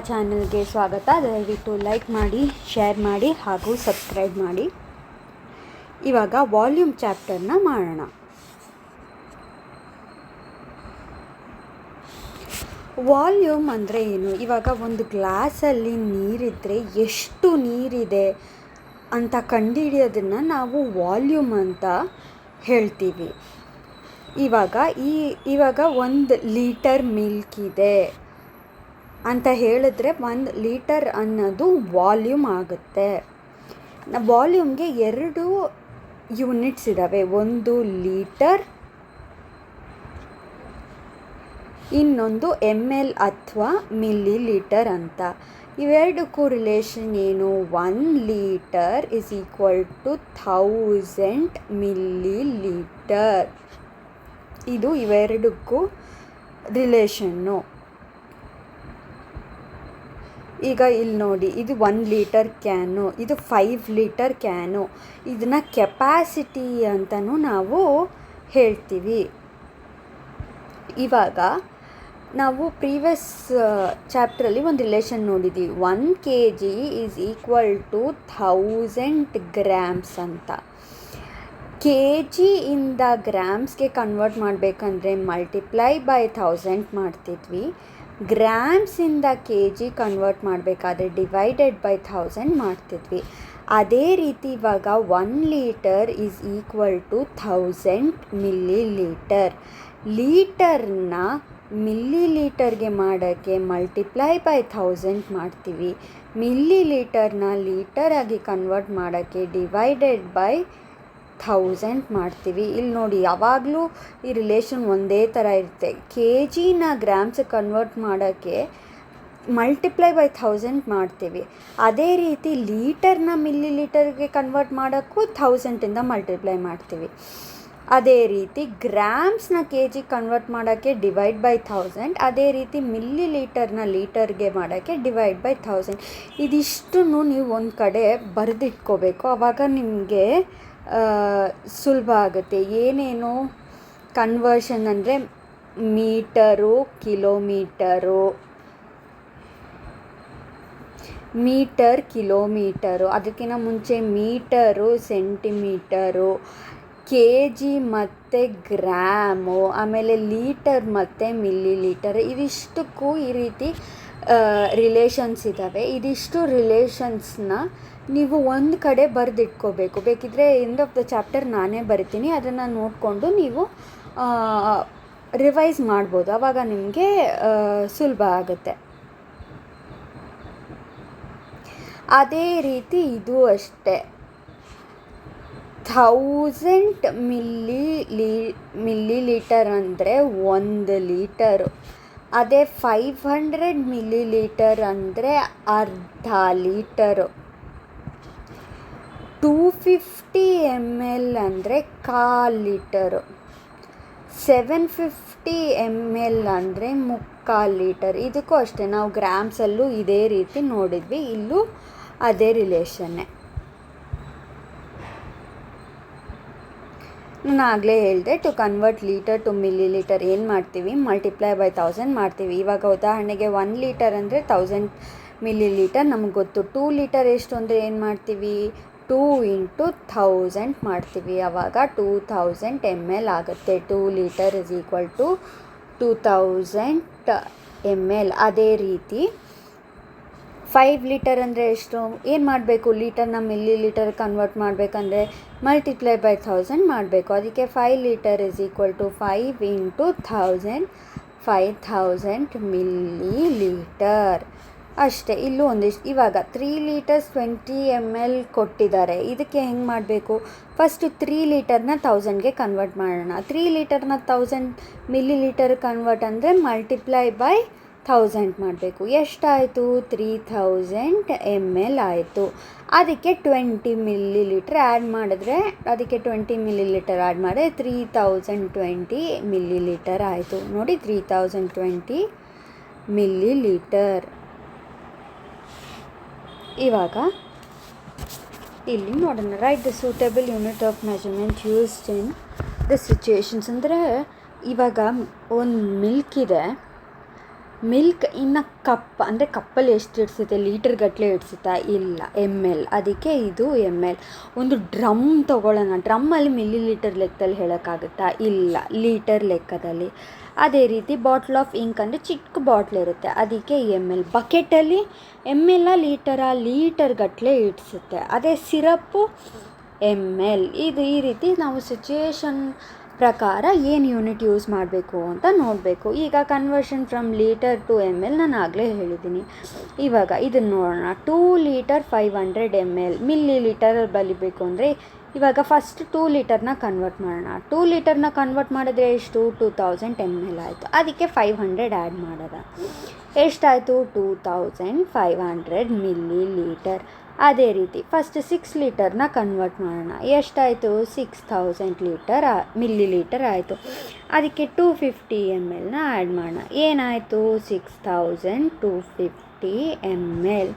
ಚಾನಲ್ಗೆ ಸ್ವಾಗತ. ದಯವಿಟ್ಟು ಲೈಕ್ ಮಾಡಿ, ಶೇರ್ ಮಾಡಿ ಹಾಗೂ ಸಬ್ಸ್ಕ್ರೈಬ್ ಮಾಡಿ. ಇವಾಗ ವಾಲ್ಯೂಮ್ ಚಾಪ್ಟರ್ನ ಮಾಡೋಣ. ವಾಲ್ಯೂಮ್ ಅಂದರೆ ಏನು? ಇವಾಗ ಒಂದು ಗ್ಲಾಸಲ್ಲಿ ನೀರಿದ್ದರೆ ಎಷ್ಟು ನೀರಿದೆ ಅಂತ ಕಂಡುಹಿಡಿಯೋದನ್ನು ನಾವು ವಾಲ್ಯೂಮ್ ಅಂತ ಹೇಳ್ತೀವಿ. ಇವಾಗ 1 ಲೀಟರ್ ಮಿಲ್ಕ್ ಇದೆ ಅಂತ ಹೇಳಿದ್ರೆ 1 ಲೀಟರ್ ಅನ್ನೋದು ವಾಲ್ಯೂಮ್ ಆಗುತ್ತೆ. ವಾಲ್ಯೂಮ್ಗೆ 2 ಯೂನಿಟ್ಸ್ ಇದ್ದಾವೆ, 1 ಲೀಟರ್, ಇನ್ನೊಂದು ml ಅಥವಾ ಮಿಲ್ಲಿ ಲೀಟರ್ ಅಂತ. ಇವೆರಡಕ್ಕೂ ರಿಲೇಷನ್ ಏನು? 1 litre is equal to 1000 millilitre. ಇದು ಇವೆರಡಕ್ಕೂ ರಿಲೇಷನ್ನು. ಈಗ ಇಲ್ಲಿ ನೋಡಿ, ಇದು 1 ಲೀಟರ್ ಕ್ಯಾನು, ಇದು 5 ಲೀಟರ್ ಕ್ಯಾನು. ಇದನ್ನು ಕೆಪಾಸಿಟಿ ಅಂತಲೂ ನಾವು ಹೇಳ್ತೀವಿ. ಇವಾಗ ನಾವು ಪ್ರೀವಿಯಸ್ ಚಾಪ್ಟ್ರಲ್ಲಿ ಒಂದು ರಿಲೇಷನ್ ನೋಡಿದ್ದೀವಿ, 1 kg is equal to 1000 grams ಅಂತ. ಕೆ ಜಿಯಿಂದ ಗ್ರಾಮ್ಸ್ಗೆ ಕನ್ವರ್ಟ್ ಮಾಡಬೇಕಂದ್ರೆ ಮಲ್ಟಿಪ್ಲೈ ಬೈ 1000 ಮಾಡ್ತಿದ್ವಿ. ಗ್ರಾಮ್ಸಿಂದ ಕೆ ಜಿ ಕನ್ವರ್ಟ್ ಮಾಡಬೇಕಾದ್ರೆ ಡಿವೈಡೆಡ್ ಬೈ 1000 ಮಾಡ್ತಿದ್ವಿ. ಅದೇ ರೀತಿ ಇವಾಗ 1 litre is equal to 1000 millilitre. ಲೀಟರ್ನ ಮಿಲ್ಲಿ ಲೀಟರ್ಗೆ ಮಾಡೋಕ್ಕೆ ಮಲ್ಟಿಪ್ಲೈ ಬೈ 1000 ಮಾಡ್ತೀವಿ. ಮಿಲ್ಲಿ ಲೀಟರ್ನ ಲೀಟರಾಗಿ ಕನ್ವರ್ಟ್ ಮಾಡೋಕ್ಕೆ ಡಿವೈಡೆಡ್ ಬೈ 1000 ಮಾಡ್ತೀವಿ. ಇಲ್ಲಿ ನೋಡಿ, ಯಾವಾಗಲೂ ಈ ರಿಲೇಷನ್ ಒಂದೇ ಥರ ಇರುತ್ತೆ. ಕೆ ಜಿನ ಗ್ರಾಮ್ಸಿಗೆ ಕನ್ವರ್ಟ್ ಮಾಡೋಕ್ಕೆ ಮಲ್ಟಿಪ್ಲೈ ಬೈ 1000 ಮಾಡ್ತೀವಿ. ಅದೇ ರೀತಿ ಲೀಟರ್ನ ಮಿಲ್ಲಿ ಲೀಟರ್ಗೆ ಕನ್ವರ್ಟ್ ಮಾಡೋಕ್ಕೂ 1000ಇಂದ ಮಲ್ಟಿಪ್ಲೈ ಮಾಡ್ತೀವಿ. ಅದೇ ರೀತಿ ಗ್ರಾಮ್ಸ್ನ ಕೆ ಜಿ ಕನ್ವರ್ಟ್ ಮಾಡೋಕ್ಕೆ ಡಿವೈಡ್ ಬೈ 1000, ಅದೇ ರೀತಿ ಮಿಲ್ಲಿ ಲೀಟರ್ನ ಲೀಟರ್ಗೆ ಮಾಡೋಕ್ಕೆ ಡಿವೈಡ್ ಬೈ 1000. ಇದಿಷ್ಟನ್ನು ನೀವು ಒಂದು ಕಡೆ ಬರೆದಿಟ್ಕೋಬೇಕು. ಆವಾಗ ನಿಮಗೆ ಸುಲಭ ಆಗುತ್ತೆ. ಏನೇನು ಕನ್ವರ್ಷನ್ ಅಂದರೆ ಮೀಟರು, ಕಿಲೋಮೀಟರು, ಮೀಟರ್, ಕಿಲೋಮೀಟರು, ಅದಕ್ಕಿಂತ ಮುಂಚೆ ಮೀಟರು, ಸೆಂಟಿಮೀಟರು, ಕೆ ಜಿ ಮತ್ತು ಗ್ರಾಮು, ಆಮೇಲೆ ಲೀಟರ್ ಮತ್ತು ಮಿಲ್ಲಿ ಲೀಟರ್. ಇದಿಷ್ಟಕ್ಕೂ ಈ ರೀತಿ ರಿಲೇಷನ್ಸ್ ಇದ್ದಾವೆ. ಇದಿಷ್ಟು ರಿಲೇಷನ್ಸ್ನ ನೀವು ಒಂದು ಕಡೆ ಬರೆದಿಟ್ಕೋಬೇಕು. ಬೇಕಿದ್ದರೆ ಎಂಡ್ ಆಫ್ ದ ಚಾಪ್ಟರ್ ನಾನೇ ಬರಿತೀನಿ, ಅದನ್ನು ನೋಡಿಕೊಂಡು ನೀವು ರಿವೈಸ್ ಮಾಡ್ಬೋದು. ಆವಾಗ ನಿಮಗೆ ಸುಲಭ ಆಗುತ್ತೆ. ಅದೇ ರೀತಿ ಇದು ಅಷ್ಟೇ, 1000 ಮಿಲ್ಲಿ ಲೀಟರ್ ಅಂದರೆ 1 ಲೀಟರು. ಅದೇ 500 ಮಿಲ್ಲಿ ಲೀಟರ್ ಅಂದರೆ ಅರ್ಧ ಲೀಟರು. 250 ml ಅಂದರೆ 1/4 ಲೀಟರು. 750 ml ಅಂದರೆ 3/4 ಲೀಟರ್. ಇದಕ್ಕೂ ಅಷ್ಟೇ, ನಾವು ಗ್ರಾಮ್ಸಲ್ಲೂ ಇದೇ ರೀತಿ ನೋಡಿದ್ವಿ, ಇಲ್ಲೂ ಅದೇ ರಿಲೇಷನ್ನೇ. ನಾನು ಆಗಲೇ ಹೇಳಿದೆ, to convert litre to millilitre ಏನು ಮಾಡ್ತೀವಿ? ಮಲ್ಟಿಪ್ಲೈ ಬೈ 1000 ಮಾಡ್ತೀವಿ. ಇವಾಗ ಉದಾಹರಣೆಗೆ 1 ಲೀಟರ್ ಅಂದರೆ 1000 ಮಿಲ್ಲಿ ಲೀಟರ್ ನಮಗೆ ಗೊತ್ತು. 2 ಲೀಟರ್ ಎಷ್ಟು ಅಂದರೆ ಏನು ಮಾಡ್ತೀವಿ? 2 × 1000 ಮಾಡ್ತೀವಿ. ಆವಾಗ 2000 ml ಆಗುತ್ತೆ. 2 litre is equal to 2000 ml. ಅದೇ ರೀತಿ 5 ಲೀಟರ್ ಅಂದರೆ ಎಷ್ಟು? ಏನು ಮಾಡಬೇಕು? ಲೀಟರ್ನ ಮಿಲ್ಲಿ ಲೀಟರ್ ಕನ್ವರ್ಟ್ ಮಾಡಬೇಕಂದ್ರೆ ಮಲ್ಟಿಪ್ಲೈ ಬೈ 1000 ಮಾಡಬೇಕು. ಅದಕ್ಕೆ 5 litre is equal to 5 × 1000, 5000 millilitre. ಅಷ್ಟೇ. ಇಲ್ಲೂ ಒಂದಿಷ್ಟು. ಇವಾಗ 3 ಲೀಟರ್ಸ್ 20 ml ಕೊಟ್ಟಿದ್ದಾರೆ. ಇದಕ್ಕೆ ಹೆಂಗೆ ಮಾಡಬೇಕು? ಫಸ್ಟು 3 ಲೀಟರ್ನ 1000ಗೆ ಕನ್ವರ್ಟ್ ಮಾಡೋಣ. 3 ಲೀಟರ್ನ 1000 ಮಿಲ್ಲಿ ಲೀಟರ್ ಕನ್ವರ್ಟ್ ಅಂದರೆ ಮಲ್ಟಿಪ್ಲೈ ಬೈ 1000 ಮಾಡಬೇಕು. ಎಷ್ಟಾಯಿತು? 3000 ml ಆಯಿತು. ಅದಕ್ಕೆ 20 ಮಿಲ್ಲಿ ಲೀಟ್ರ್ ಆ್ಯಡ್ ಮಾಡಿದ್ರೆ, ಅದಕ್ಕೆ 20 ಮಿಲ್ಲಿ ಲೀಟರ್ ಆ್ಯಡ್ ಮಾಡಿದ್ರೆ 3020 ಮಿಲ್ಲಿ ಲೀಟರ್ ಆಯಿತು. ನೋಡಿ, 3020 ಮಿಲ್ಲಿ ಲೀಟರ್. ಇವಾಗ ಇಲ್ಲಿ ನೋಡೋಣ. Right the suitable unit of measurement used in the situations. ಅಂದರೆ ಇವಾಗ ಒಂದು ಮಿಲ್ಕ್ ಇದೆ, ಮಿಲ್ಕ್ ಇನ್ನು ಕಪ್ ಅಂದರೆ ಕಪ್ಪಲ್ಲಿ ಎಷ್ಟು ಇಡಿಸುತ್ತೆ, ಲೀಟರ್ ಗಟ್ಟಲೆ ಇಡಿಸುತ್ತಾ? ಇಲ್ಲ, ML. ಅದಕ್ಕೆ ಇದು ML. ಒಂದು ಡ್ರಮ್ ತೊಗೊಳ್ಳೋಣ, ಡ್ರಮ್ಮಲ್ಲಿ ಮಿಲಿ ಲೀಟರ್ ಲೆಕ್ಕದಲ್ಲಿ ಹೇಳೋಕ್ಕಾಗುತ್ತಾ? ಇಲ್ಲ, ಲೀಟರ್ ಲೆಕ್ಕದಲ್ಲಿ. ಅದೇ ರೀತಿ ಬಾಟ್ಲ್ ಆಫ್ ಇಂಕ್ ಅಂದರೆ ಚಿಕ್ಕ ಬಾಟ್ಲ್ ಇರುತ್ತೆ, ಅದಕ್ಕೆ ML. ಬಕೆಟಲ್ಲಿ ML ಲೀಟರ್ ಗಟ್ಟಲೆ ಇಡಿಸುತ್ತೆ. ಅದೇ ಸಿರಪ್ಪು ML. ಇದು ಈ ರೀತಿ ನಾವು ಸಿಚುಯೇಷನ್ ಪ್ರಕಾರ ಏನು ಯೂನಿಟ್ ಯೂಸ್ ಮಾಡಬೇಕು ಅಂತ ನೋಡಬೇಕು. ಈಗ conversion from litre to ML ನಾನು ಆಗಲೇ ಹೇಳಿದ್ದೀನಿ. ಇವಾಗ ಇದನ್ನು ನೋಡೋಣ. 2 ಲೀಟರ್ 500 ml. ಮಿಲ್ಲಿ ಲೀಟರಲ್ಲಿ ಬಲಿಬೇಕು ಅಂದರೆ ಇವಾಗ ಫಸ್ಟ್ 2 ಲೀಟರ್ನ ಕನ್ವರ್ಟ್ ಮಾಡೋಣ. 2 ಲೀಟರ್ನ ಕನ್ವರ್ಟ್ ಮಾಡಿದ್ರೆ ಎಷ್ಟು? 2000 ml ಆಯಿತು. ಅದಕ್ಕೆ 500 ಆ್ಯಡ್ ಮಾಡೋದ. ಎಷ್ಟಾಯಿತು? 2500 ಮಿಲ್ಲಿ ಲೀಟರ್. ಅದೇ ರೀತಿ ಫಸ್ಟ್ 6 ಲೀಟರ್ನ ಕನ್ವರ್ಟ್ ಮಾಡೋಣ. ಎಷ್ಟಾಯಿತು? 6000 ಮಿಲ್ಲಿ ಲೀಟರ್ ಆಯಿತು. ಅದಕ್ಕೆ 250 ml ಆ್ಯಡ್ ಮಾಡೋಣ. ಏನಾಯಿತು? 6250 ml.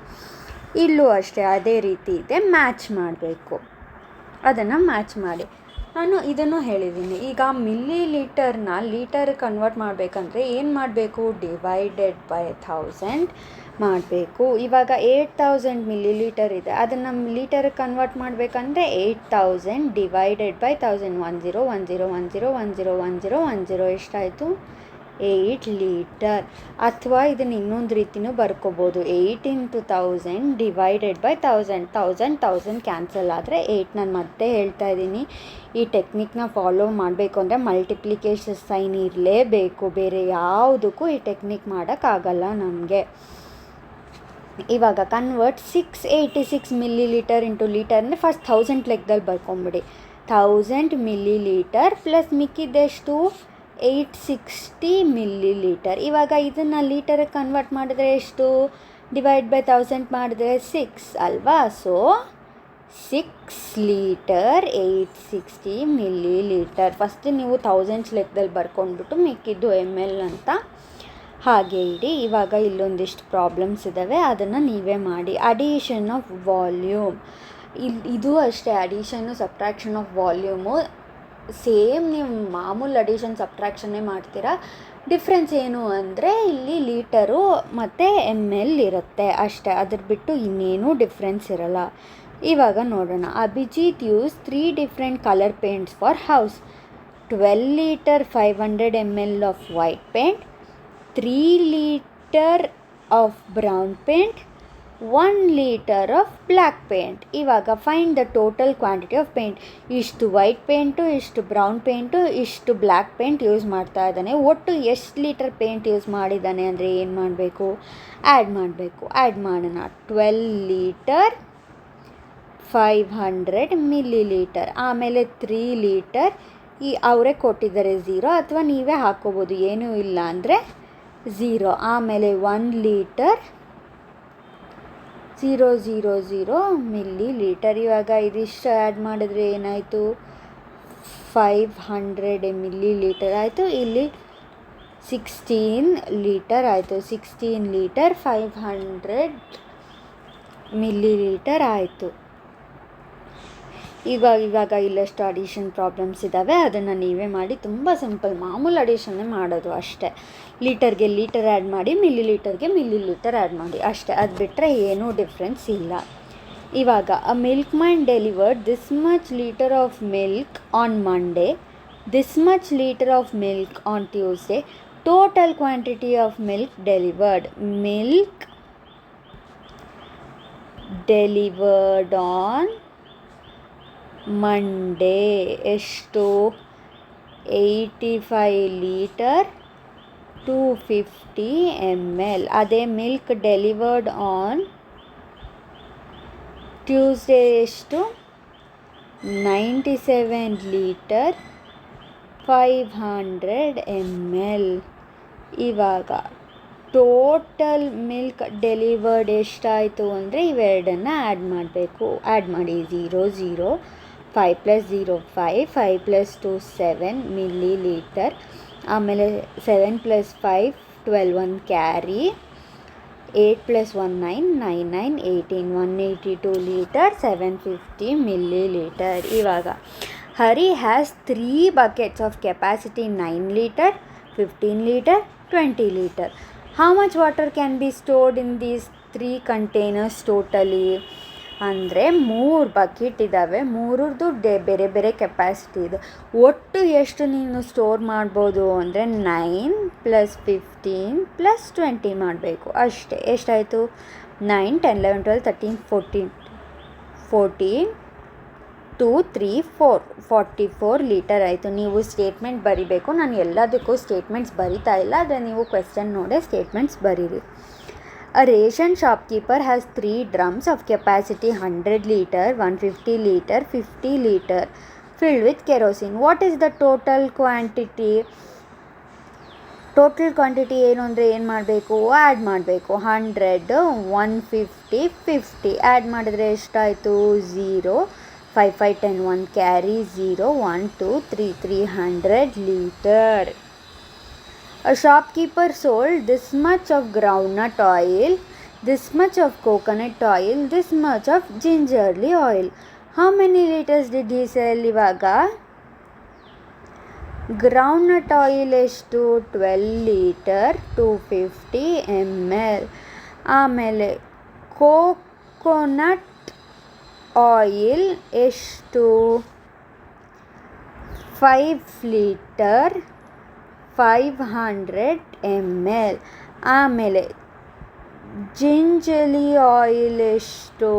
ಇಲ್ಲೂ ಅಷ್ಟೇ ಅದೇ ರೀತಿ ಇದೆ, ಮ್ಯಾಚ್ ಮಾಡಬೇಕು. ಅದನ್ನು ಮ್ಯಾಚ್ ಮಾಡಿ. ನಾನು ಇದನ್ನು ಹೇಳಿದ್ದೀನಿ. ಈಗ ಮಿಲ್ಲಿ ಲೀಟರ್ನ ಲೀಟರ್ ಕನ್ವರ್ಟ್ ಮಾಡಬೇಕಂದ್ರೆ ಏನು ಮಾಡಬೇಕು? ಡಿವೈಡೆಡ್ ಬೈ 1000 ಮಾಡಬೇಕು. ಇವಾಗ 8000 ಮಿಲಿ ಲೀಟರ್ ಇದೆ, ಅದನ್ನು ಲೀಟರ್ ಕನ್ವರ್ಟ್ ಮಾಡಬೇಕಂದ್ರೆ 8000 ಡಿವೈಡೆಡ್ ಬೈ 1000. 10 ಎಷ್ಟಾಯಿತು? 8 ಲೀಟರ್. ಅಥವಾ ಇದನ್ನು ಇನ್ನೊಂದು ರೀತಿಯೂ ಬರ್ಕೋಬೋದು. 8 × 1000 ಡಿವೈಡೆಡ್ ಬೈ 1000 ಕ್ಯಾನ್ಸಲ್ ಆದರೆ 8. ನಾನು ಮತ್ತೆ ಹೇಳ್ತಾ ಇದ್ದೀನಿ, ಈ ಟೆಕ್ನಿಕ್ನ ಫಾಲೋ ಮಾಡಬೇಕು ಅಂದರೆ ಮಲ್ಟಿಪ್ಲಿಕೇಶನ್ ಸೈನ್ ಇರಲೇಬೇಕು. ಬೇರೆ ಯಾವುದಕ್ಕೂ ಈ ಟೆಕ್ನಿಕ್ ಮಾಡೋಕ್ಕಾಗಲ್ಲ ನಮಗೆ. ಇವಾಗ convert 686 millilitre into litre ಅಂದರೆ ಫಸ್ಟ್ 1000 ಲೆಕ್ಕದಲ್ಲಿ ಬರ್ಕೊಂಬಿಡಿ. 1000 ಮಿಲಿ ಲೀಟರ್ ಪ್ಲಸ್ ಮಿಕ್ಕಿದ್ದೆಷ್ಟು? 860 ಮಿಲಿ ಲೀಟರ್. ಇವಾಗ ಇದನ್ನು ಲೀಟರಿಗೆ ಕನ್ವರ್ಟ್ ಮಾಡಿದ್ರೆ ಎಷ್ಟು? ಡಿವೈಡ್ ಬೈ 1000 ಮಾಡಿದ್ರೆ 6 ಅಲ್ವಾ? So 6 litre 860 milli litre. First ನೀವು 1000 ಲೆಕ್ಕದಲ್ಲಿ ಬರ್ಕೊಂಡ್ಬಿಟ್ಟು ಮಿಕ್ಕಿದ್ದು ML ಅಂತ ಹಾಗೆ ಇಡಿ. ಇವಾಗ ಇಲ್ಲೊಂದಿಷ್ಟು ಪ್ರಾಬ್ಲಮ್ಸ್ ಇದ್ದಾವೆ, ಅದನ್ನು ನೀವೇ ಮಾಡಿ. Addition of volume. ಇದು ಅಷ್ಟೇ, ಅಡಿಷನ್ನು ಸಬ್ಟ್ರಾಕ್ಷನ್ ಆಫ್ ವಾಲ್ಯೂಮು ಸೇಮ್ ನೀವು ಮಾಮೂಲು ಅಡಿಷನ್ ಸಬ್ಟ್ರಾಕ್ಷನ್ನೇ ಮಾಡ್ತೀರಾ. ಡಿಫ್ರೆನ್ಸ್ ಏನು ಅಂದರೆ ಇಲ್ಲಿ ಲೀಟರು ಮತ್ತು ML ಇರುತ್ತೆ ಅಷ್ಟೇ, ಅದ್ರ ಬಿಟ್ಟು ಇನ್ನೇನೂ ಡಿಫ್ರೆನ್ಸ್ ಇರಲ್ಲ. ಇವಾಗ ನೋಡೋಣ. Abhijit use 3 different colour paints for house. 12 litre 500 ml of white paint, 3 litre of brown paint, 1 litre of black paint. ಇವಾಗ find the total quantity of paint. ಇಷ್ಟು ವೈಟ್ ಪೇಂಟು, ಇಷ್ಟು ಬ್ರೌನ್ ಪೇಂಟು, ಇಷ್ಟು ಬ್ಲ್ಯಾಕ್ ಪೇಂಟ್ ಯೂಸ್ ಮಾಡ್ತಾ ಇದ್ದಾನೆ. ಒಟ್ಟು ಎಷ್ಟು litre paint use ಮಾಡಿದ್ದಾನೆ ಅಂದರೆ ಏನು ಮಾಡಬೇಕು? ಆ್ಯಡ್ ಮಾಡಬೇಕು. ಆ್ಯಡ್ ಮಾಡೋಣ. 12 ಲೀಟರ್ 500 ಮಿಲಿ ಲೀಟರ್, ಆಮೇಲೆ 3 ಲೀಟರ್. ಅವರೇ ಕೊಟ್ಟಿದ್ದಾರೆ 0, ಅಥವಾ ನೀವೇ ಹಾಕ್ಕೋಬೋದು, ಏನೂ ಇಲ್ಲ ಅಂದರೆ 0. ಆಮೇಲೆ 1 ಲೀಟರ್ 000 ಮಿಲಿ ಲೀಟರ್. ಇವಾಗ ಇದಿಷ್ಟು ಆ್ಯಡ್ ಮಾಡಿದ್ರೆ ಏನಾಯಿತು? 500 ಮಿಲಿ ಲೀಟರ್ ಆಯಿತು. ಇಲ್ಲಿ 16 ಲೀಟರ್ ಆಯಿತು. 16 ಲೀಟರ್ 500 ಮಿಲಿ ಲೀಟರ್ ಆಯಿತು. ಇವಾಗ ಇಲ್ಲಷ್ಟು ಅಡಿಷನ್ ಪ್ರಾಬ್ಲಮ್ಸ್ ಇದ್ದಾವೆ, ಅದನ್ನು ನೀವೇ ಮಾಡಿ. ತುಂಬ ಸಿಂಪಲ್, ಮಾಮೂಲು ಅಡಿಷನ್ನೇ ಮಾಡೋದು ಅಷ್ಟೇ. ಲೀಟರ್ಗೆ ಲೀಟರ್ ಆ್ಯಡ್ ಮಾಡಿ, ಮಿಲಿ ಲೀಟರ್ಗೆ ಮಿಲಿ ಲೀಟರ್ ಆ್ಯಡ್ ಮಾಡಿ ಅಷ್ಟೇ. ಅದು ಬಿಟ್ಟರೆ ಏನೂ ಡಿಫ್ರೆನ್ಸ್ ಇಲ್ಲ. ಇವಾಗ a milkman delivered this much litre of milk on Monday, this much litre of milk on Tuesday. Total quantity of milk delivered. Milk delivered on Monday ಎಷ್ಟು? 85 litre 250 ml. ಅದೇ milk delivered on Tuesday ಎಷ್ಟು? 97 litre 500 ml. ಇವಾಗ total milk delivered ಎಷ್ಟಾಯಿತು ಅಂದರೆ ಇವೆರಡನ್ನು add ಮಾಡಬೇಕು. Add ಮಾಡಿ. 0 0 5 + 0 5 5 + 2 7 milli litre. ಆಮೇಲೆ 7 + 5 12 1 ಕ್ಯಾರಿ, 8 + 1 9 9 9 18 182 ಲೀಟರ್ 750 ಮಿಲಿ ಲೀಟರ್. ಇವಾಗ Hari has 3 buckets of capacity 9 litre 15 litre 20 litre. How much water can be stored in these 3 containers totally? ಅಂದರೆ 3 ಬಕೆಟ್ ಇದ್ದಾವೆ, ಮೂರರದ್ದು ಬೇರೆ ಬೇರೆ ಕೆಪಾಸಿಟಿ ಇದೆ. ಒಟ್ಟು ಎಷ್ಟು ನೀನು ಸ್ಟೋರ್ ಮಾಡ್ಬೋದು ಅಂದರೆ 9 + 15 + 20 ಮಾಡಬೇಕು ಅಷ್ಟೇ. ಎಷ್ಟಾಯಿತು? 9, 10, 11, 12, 13, 14, 2, 3, 4, 44 ಲೀಟರ್ ಆಯಿತು. ನೀವು ಸ್ಟೇಟ್ಮೆಂಟ್ ಬರಿಬೇಕು. ನಾನು ಎಲ್ಲದಕ್ಕೂ ಸ್ಟೇಟ್ಮೆಂಟ್ಸ್ ಬರಿತಾ ಇಲ್ಲ, ಆದರೆ ನೀವು ಕ್ವೆಶ್ಚನ್ ನೋಡೇ ಸ್ಟೇಟ್ಮೆಂಟ್ಸ್ ಬರೀರಿ. A ration shopkeeper has 3 drums of capacity 100 liter, 150 liter, 50 liter filled with kerosene. What is the total quantity? Total quantity ಏನು ಅಂದರೆ ಏನು ಮಾಡಬೇಕು? ಆ್ಯಡ್ ಮಾಡಬೇಕು. 100, 150, 50 ಆ್ಯಡ್ ಮಾಡಿದ್ರೆ ಎಷ್ಟಾಯಿತು? 0, 5, 5, 10, 1 carry 0, 1, 2, 3, 300 liter. A shopkeeper sold this much of groundnut oil, this much of coconut oil, this much of gingerly oil. How many liters did he sell? ಇವಾಗ groundnut oil ಎಷ್ಟು? 12 litre, 250 ml. ಆಮೇಲೆ coconut oil ಎಷ್ಟು? 5 litre, 500 ml. ಆಮೇಲೆ ಜಿಂಜಲಿ oil ಎಷ್ಟು?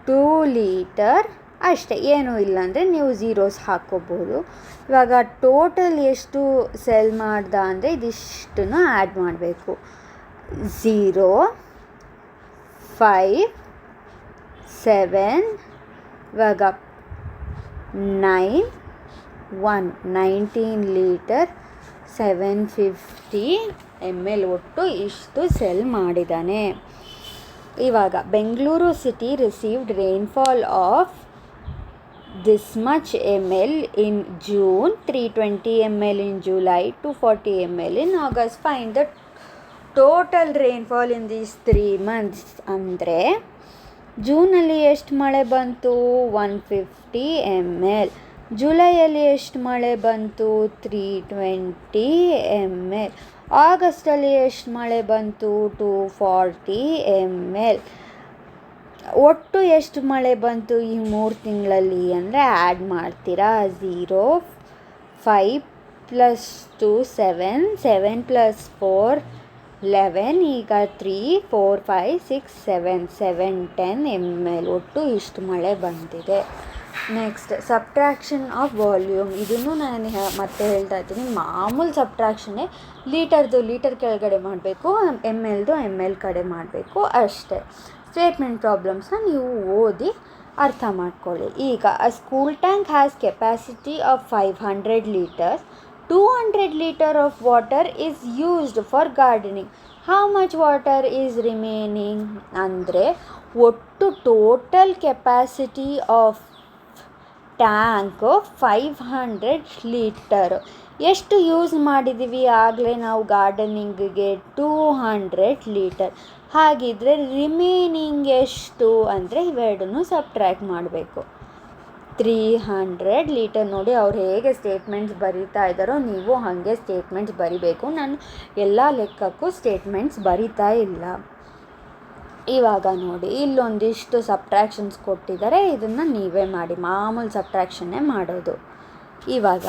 2 litre. ಅಷ್ಟೇ, ಏನೂ ಇಲ್ಲ ಅಂದರೆ ನೀವು ಝೀರೋಸ್ ಹಾಕ್ಕೋಬೋದು. ಇವಾಗ ಟೋಟಲ್ ಎಷ್ಟು ಸೆಲ್ ಮಾಡ್ದ ಅಂದರೆ ಇದಿಷ್ಟನ್ನು ಆ್ಯಡ್ ಮಾಡಬೇಕು. 0, 5, 7, ಇವಾಗ 9, 1, 19 ಲೀಟರ್, 750 ml ಒಟ್ಟು ಇಷ್ಟು ಸೆಲ್ ಮಾಡಿದ್ದಾನೆ. ಇವಾಗ Bengaluru city received rainfall of this much ml in June, 320 ml in July, 240 ml in August. Find the total rainfall in these 3 months. ಅಂದರೆ ಜೂನಲ್ಲಿ ಎಷ್ಟು ಮಳೆ ಬಂತು? 150 ml. ಜುಲೈಯಲ್ಲಿ ಎಷ್ಟು ಮಳೆ ಬಂತು? 320 ml. ಆಗಸ್ಟಲ್ಲಿ ಎಷ್ಟು ಮಳೆ ಬಂತು? 240 ml. ಒಟ್ಟು ಎಷ್ಟು ಮಳೆ ಬಂತು ಈ 3 ತಿಂಗಳಲ್ಲಿ ಅಂದರೆ ಆ್ಯಡ್ ಮಾಡ್ತೀರಾ. 0, 5 + 2, 7, 7 + 4, 11, ಈಗ 3, 4, 5, 6, 7, 7, 10 ml ಒಟ್ಟು ಇಷ್ಟು ಮಳೆ ಬಂದಿದೆ. Next subtraction of volume. ಇದನ್ನು ನಾನು ಮತ್ತೆ ಹೇಳ್ತಾ ಇದ್ದೀನಿ, ಮಾಮೂಲು ಸಬ್ಟ್ರಾಕ್ಷನ್ನೇ. ಲೀಟರ್ ಕೆಳಗಡೆ ಮಾಡಬೇಕು, ಎಮ್ ಎಲ್ ಕಡೆ ಮಾಡಬೇಕು ಅಷ್ಟೇ. ಸ್ಟೇಟ್ಮೆಂಟ್ ಪ್ರಾಬ್ಲಮ್ಸ್ನ ನೀವು ಓದಿ ಅರ್ಥ ಮಾಡ್ಕೊಳ್ಳಿ. ಈಗ ಅ school tank has capacity of 500 litres, 200 litre of water is used for gardening. How much water is remaining ಅಂದರೆ ಒಟ್ಟು total capacity of tank 500 litre. ಎಷ್ಟು ಯೂಸ್ ಮಾಡಿದ್ದೀವಿ ಆಗಲೇ ನಾವು ಗಾರ್ಡನಿಂಗಿಗೆ? 200 ಲೀಟರ್. ಹಾಗಿದ್ರೆ ರಿಮೇನಿಂಗ್ ಎಷ್ಟು ಅಂದರೆ ಇವೆರಡನ್ನೂ ಸಬ್ಟ್ರ್ಯಾಕ್ಟ್ ಮಾಡಬೇಕು. 300 ಲೀಟರ್. ನೋಡಿ ಅವ್ರು ಹೇಗೆ ಸ್ಟೇಟ್ಮೆಂಟ್ಸ್ ಬರೀತಾ ಇದ್ದಾರೋ ನೀವು ಹಾಗೆ ಸ್ಟೇಟ್ಮೆಂಟ್ಸ್ ಬರಿಬೇಕು. ನಾನು ಎಲ್ಲ ಲೆಕ್ಕಕ್ಕೂ ಸ್ಟೇಟ್ಮೆಂಟ್ಸ್ ಬರಿತಾ ಇಲ್ಲ. ಇವಾಗ ನೋಡಿ ಇಲ್ಲೊಂದಿಷ್ಟು ಸಬ್ಟ್ರಾಕ್ಷನ್ಸ್ ಕೊಟ್ಟಿದ್ದಾರೆ, ಇದನ್ನು ನೀವೇ ಮಾಡಿ, ಮಾಮೂಲು ಸಬ್ಟ್ರಾಕ್ಷನ್ನೇ ಮಾಡೋದು. ಇವಾಗ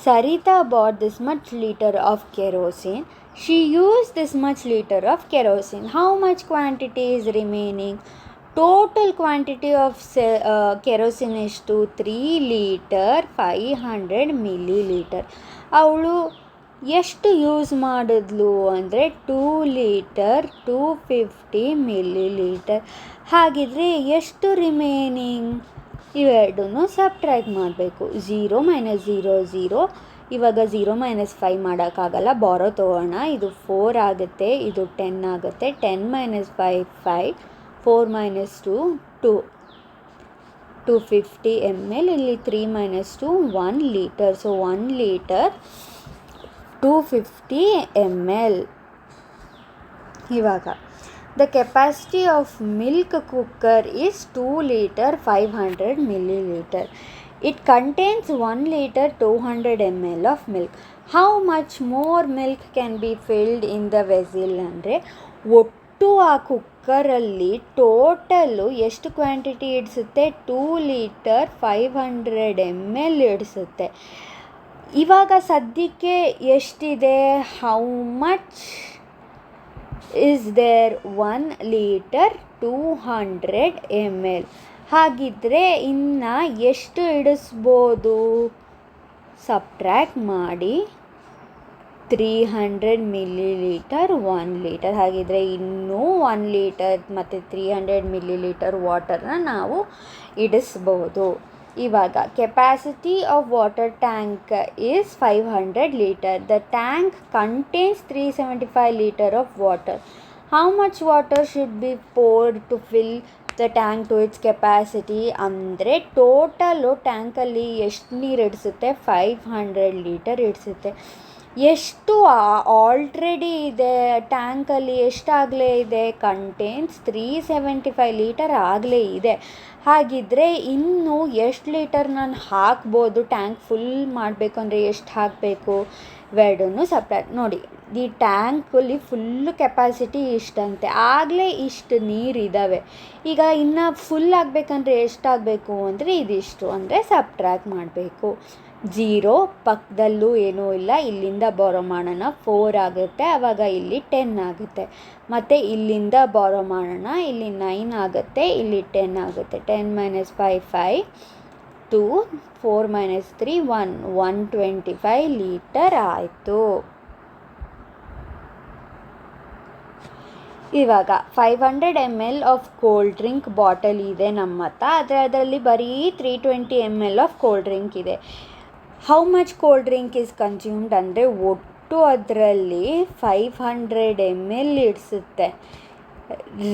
Saritha bought this much litre of kerosene, she use this much litre of kerosene. How much quantity is remaining? Total quantity of kerosene ಎಷ್ಟು? 3 ಲೀಟರ್, 500 ಮಿಲಿಲೀಟರ್. ಅವಳು ಎಷ್ಟು ಯೂಸ್ ಮಾಡಿದ್ಲು ಅಂದರೆ 2 ಲೀಟರ್, 250 ಮಿಲಿಲೀಟರ್. ಹಾಗಿದ್ರೆ ಎಷ್ಟು ರಿಮೇನಿಂಗ್? ಇವೆರಡನ್ನೂ ಸಬ್ಟ್ರ್ಯಾಕ್ಟ್ ಮಾಡಬೇಕು. 0 - 0, 0. ಇವಾಗ 0 - 5 ಮಾಡೋಕ್ಕಾಗಲ್ಲ, ಬಾರೋ ತೊಗೋಣ. ಇದು 4 ಆಗುತ್ತೆ, ಇದು 10 ಆಗುತ್ತೆ. 10 - 5, 5. 4 - 2, 2. 250 ml. ಇಲ್ಲಿ 3 - 2, 1 ಲೀಟರ್. So 1 litre 250 ml. ಇವಾಗ the capacity of milk cooker is 2 litre, 500 millilitre. It contains 1 liter 200 ml of milk. How much more milk can be filled in the vessel ಅಂದರೆ ಒಟ್ಟು ಆ ಕುಕ್ಕರಲ್ಲಿ ಟೋಟಲು ಎಷ್ಟು ಕ್ವಾಂಟಿಟಿ ಇಡಿಸುತ್ತೆ, 2 litre 500 ml ಇಡಿಸುತ್ತೆ. ಇವಾಗ ಸದ್ಯಕ್ಕೆ ಎಷ್ಟಿದೆ, how much is there 1 litre 200 ml. ಹಾಗಿದ್ದರೆ ಇನ್ನು ಎಷ್ಟು ಇಡಿಸ್ಬೋದು, ಸಬ್ಟ್ರ್ಯಾಕ್ಟ್ ಮಾಡಿ 300 ಮಿಲಿಲೀಟರ್ 1 ಲೀಟರ್. ಹಾಗಿದ್ರೆ ಇನ್ನೂ 1 ಲೀಟರ್ ಮತ್ತು 300 ಮಿಲಿಲೀಟರ್ ವಾಟರ್ನ ನಾವು ಇಡಿಸ್ಬೋದು. ಇವಾಗ capacity of water tank is 500 litre. The tank contains 375 litre of water. How much water should be poured to fill the tank to its capacity ಅಂದರೆ ಟೋಟಲು ಟ್ಯಾಂಕಲ್ಲಿ ಎಷ್ಟು ನೀರು ಇಡಿಸುತ್ತೆ, 500 ಲೀಟರ್ ಇಡಿಸುತ್ತೆ. ಎಷ್ಟು ಆಲ್ರೆಡಿ ಇದೆ ಟ್ಯಾಂಕಲ್ಲಿ, ಎಷ್ಟಾಗಲೇ ಇದೆ, ಕಂಟೇನ್ಸ್ 375 ಲೀಟರ್ ಆಗಲೇ ಇದೆ. ಹಾಗಿದ್ದರೆ ಇನ್ನು ಎಷ್ಟು ಲೀಟರ್ ನಾನು ಹಾಕ್ಬೋದು, ಟ್ಯಾಂಕ್ ಫುಲ್ ಮಾಡಬೇಕು ಅಂದರೆ ಎಷ್ಟು ಹಾಕಬೇಕು, ಇವೆರಡನ್ನೂ ಸಪ್ರೇಟ್ ನೋಡಿ. ಈ ಟ್ಯಾಂಕಲ್ಲಿ ಫುಲ್ಲು ಕೆಪಾಸಿಟಿ ಇಷ್ಟಂತೆ, ಆಗಲೇ ಇಷ್ಟು ನೀರಿದ್ದಾವೆ. ಈಗ ಇನ್ನು ಫುಲ್ ಆಗಬೇಕಂದ್ರೆ ಎಷ್ಟಾಗಬೇಕು ಅಂದರೆ ಇದಿಷ್ಟು ಅಂದರೆ ಸಬ್ಟ್ರ್ಯಾಕ್ಟ್ ಮಾಡಬೇಕು. 0 ಪಕ್ಕದಲ್ಲೂ ಏನೂ ಇಲ್ಲ, ಇಲ್ಲಿಂದ ಬಾರೋ ಮಾಡೋಣ 4 ಆಗುತ್ತೆ, ಆವಾಗ ಇಲ್ಲಿ 10 ಆಗುತ್ತೆ. ಮತ್ತು ಇಲ್ಲಿಂದ ಬಾರೋ ಮಾಡೋಣ, ಇಲ್ಲಿ 9 ಆಗುತ್ತೆ, ಇಲ್ಲಿ 10 ಆಗುತ್ತೆ. 10 - 5 5 2 4 - 3 1 125 ಲೀಟರ್ ಆಯಿತು. ಇವಾಗ 500 ml of cold drink bottle ಇದೆ ನಮ್ಮ ಹತ್ರ, ಅದರಲ್ಲಿ ಬರೀ 320 ml ಆಫ್ ಕೋಲ್ಡ್ ಡ್ರಿಂಕ್ ಇದೆ. How much cold drink is consumed ಅಂದರೆ ಒಟ್ಟು ಅದರಲ್ಲಿ 500 ml ಇಡಿಸುತ್ತೆ.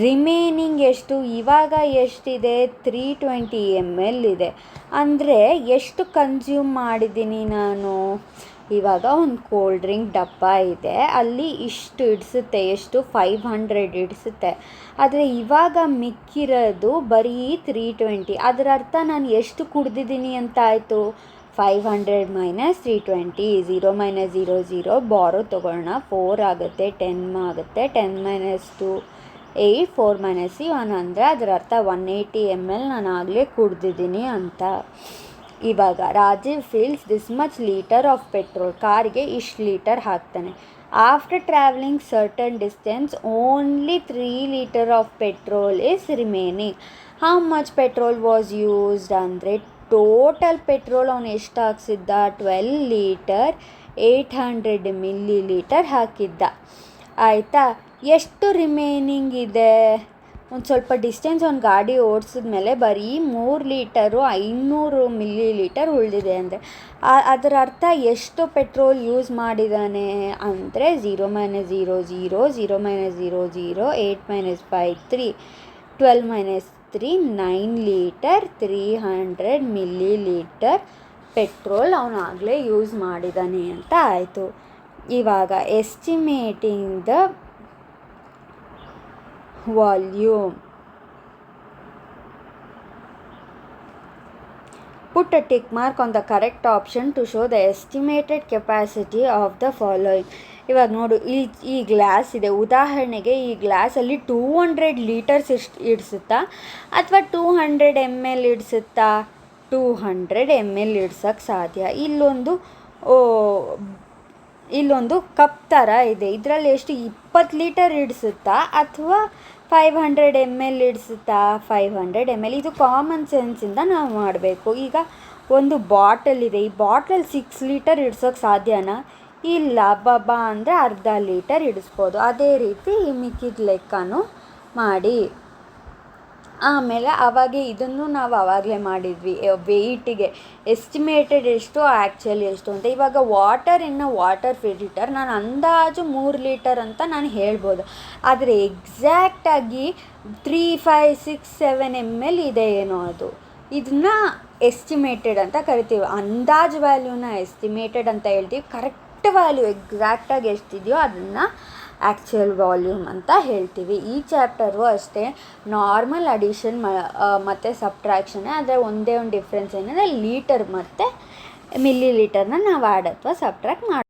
ರಿಮೇನಿಂಗ್ ಎಷ್ಟು, ಇವಾಗ ಎಷ್ಟಿದೆ, 320 ml ಇದೆ. ಅಂದರೆ ಎಷ್ಟು ಕನ್ಸ್ಯೂಮ್ ಮಾಡಿದ್ದೀನಿ ನಾನು, ಇವಾಗ ಒಂದು ಕೋಲ್ಡ್ ಡ್ರಿಂಕ್ ಡಬ್ಬ ಇದೆ, ಅಲ್ಲಿ ಇಷ್ಟು ಇಡಿಸುತ್ತೆ, ಎಷ್ಟು 500 ಇಡಿಸುತ್ತೆ. ಆದರೆ ಇವಾಗ ಮಿಕ್ಕಿರೋದು ಬರೀ 320. ಅದರ ಅರ್ಥ ನಾನು ಎಷ್ಟು ಕುಡ್ದಿದ್ದೀನಿ ಅಂತ ಆಯಿತು, 500 - 320 0 - 0 0 ಬಾರೋ ತೊಗೊಳ್ಳೋಣ, 4 ಆಗುತ್ತೆ, 10 ಆಗುತ್ತೆ, 10 - 2 8 4 - 1 ಅಂದರೆ ಅದರ ಅರ್ಥ 180 ml ನಾನು ಆಗಲೇ ಕುಡ್ದಿದ್ದೀನಿ ಅಂತ. ಇವಾಗ Rajeev fills this much litre of petrol, ಕಾರಿಗೆ ಇಷ್ಟು ಲೀಟರ್ ಹಾಕ್ತಾನೆ. After travelling certain distance only 3 litre of petrol is remaining. How much petrol was used ಅಂದರೆ ಟೋಟಲ್ ಪೆಟ್ರೋಲ್ ಅವನು ಎಷ್ಟು ಹಾಕ್ಸಿದ್ದ, 12 ಲೀಟರ್ 800 ಮಿಲಿಲೀಟರ್ ಹಾಕಿದ್ದ. ಆಯಿತಾ, ಎಷ್ಟು ರಿಮೇನಿಂಗ್ ಇದೆ, ಒಂದು ಸ್ವಲ್ಪ ಡಿಸ್ಟೆನ್ಸ್ ಒಂದು ಗಾಡಿ ಓಡಿಸಿದ್ಮೇಲೆ ಬರೀ 3 ಲೀಟರು 500 ಮಿಲಿಲೀಟರ್ ಉಳಿದಿದೆ ಅಂದರೆ ಅದರ ಅರ್ಥ ಎಷ್ಟು ಪೆಟ್ರೋಲ್ ಯೂಸ್ ಮಾಡಿದ್ದಾನೆ ಅಂದರೆ 0 - 0 0 0 - 0 0 8 - 5 3 12 - 3 9 ಲೀಟರ್ 300 ಮಿಲಿಲೀಟರ್ ಪೆಟ್ರೋಲ್ ಅವನು ಆಗಲೇ ಯೂಸ್ ಮಾಡಿದ್ದಾನೆ ಅಂತ ಆಯಿತು. ಇವಾಗ estimating the volume. Put a tick mark on the correct option to show the estimated capacity of the following. ಇವಾಗ ನೋಡು, ಈ ಗ್ಲಾಸ್ ಇದೆ, ಉದಾಹರಣೆಗೆ ಈ ಗ್ಲಾಸಲ್ಲಿ 200 ಲೀಟರ್ಸ್ ಇಡಿಸುತ್ತಾ ಅಥವಾ 200 ml ಇಡಿಸುತ್ತಾ, 200 ml ಇಡ್ಸೋಕ್ಕೆ ಸಾಧ್ಯ. ಇಲ್ಲೊಂದು ಕಪ್ ಥರ ಇದೆ, ಇದರಲ್ಲಿ ಎಷ್ಟು 20 ಲೀಟರ್ ಇಡಿಸುತ್ತಾ ಅಥವಾ 500 ml ಇಡಿಸುತ್ತಾ, 500 ml. ಇದು ಕಾಮನ್ ಸೆನ್ಸಿಂದ ನಾವು ಮಾಡಬೇಕು. ಈಗ ಒಂದು ಬಾಟಲ್ ಇದೆ, ಈ ಬಾಟಲ್ 6 ಲೀಟರ್ ಇಡ್ಸೋಕ್ಕೆ ಸಾಧ್ಯನಾ, ಇಲ್ಲ, ಬಾಬಾ ಅಂದರೆ ಅರ್ಧ ಲೀಟರ್ ಇಡಿಸ್ಬೋದು. ಅದೇ ರೀತಿ ಮಿಕ್ಕಿದ ಲೆಕ್ಕನೂ ಮಾಡಿ. ಆಮೇಲೆ ಅವಾಗೆ ಇದನ್ನು ನಾವು ಆವಾಗಲೇ ಮಾಡಿದ್ವಿ, ವೆಯ್ಟಿಗೆ ಎಸ್ಟಿಮೇಟೆಡ್ ಎಷ್ಟು ಆ್ಯಕ್ಚುಲಿ ಎಷ್ಟು ಅಂತ. ಇವಾಗ ವಾಟರ್ ಫಿಲ್ಟರ್ ನಾನು ಅಂದಾಜು 3 ಲೀಟರ್ ಅಂತ ನಾನು ಹೇಳ್ಬೋದು, ಆದರೆ ಎಕ್ಸಾಕ್ಟಾಗಿ 3 5 6 7 ml ಇದೆ ಏನೋ, ಇದನ್ನ ಎಸ್ಟಿಮೇಟೆಡ್ ಅಂತ ಕರಿತೀವಿ. ಅಂದಾಜು ವ್ಯಾಲ್ಯೂನ ಎಸ್ಟಿಮೇಟೆಡ್ ಅಂತ ಹೇಳ್ತೀವಿ. ಕರೆಕ್ಟ್ ವ್ಯಾಲ್ಯೂ ಎಕ್ಸಾಕ್ಟಾಗಿ ಎಷ್ಟಿದೆಯೋ ಅದನ್ನು ಆ್ಯಕ್ಚುಯಲ್ ವಾಲ್ಯೂಮ್ ಅಂತ ಹೇಳ್ತೀವಿ. ಈ ಚಾಪ್ಟರು ಅಷ್ಟೇ ನಾರ್ಮಲ್ ಅಡಿಷನ್ ಮತ್ತು ಸಬ್ಟ್ರಾಕ್ಷನ್. ಆದರೆ ಒಂದೇ ಒಂದು ಡಿಫ್ರೆನ್ಸ್ ಏನಂದರೆ ಲೀಟರ್ ಮತ್ತು ಮಿಲಿ ಲೀಟರ್ನ ನಾವು ಆ್ಯಡ್ ಅಥವಾ ಸಬ್ಟ್ರಾಕ್ಟ್ ಮಾಡಿ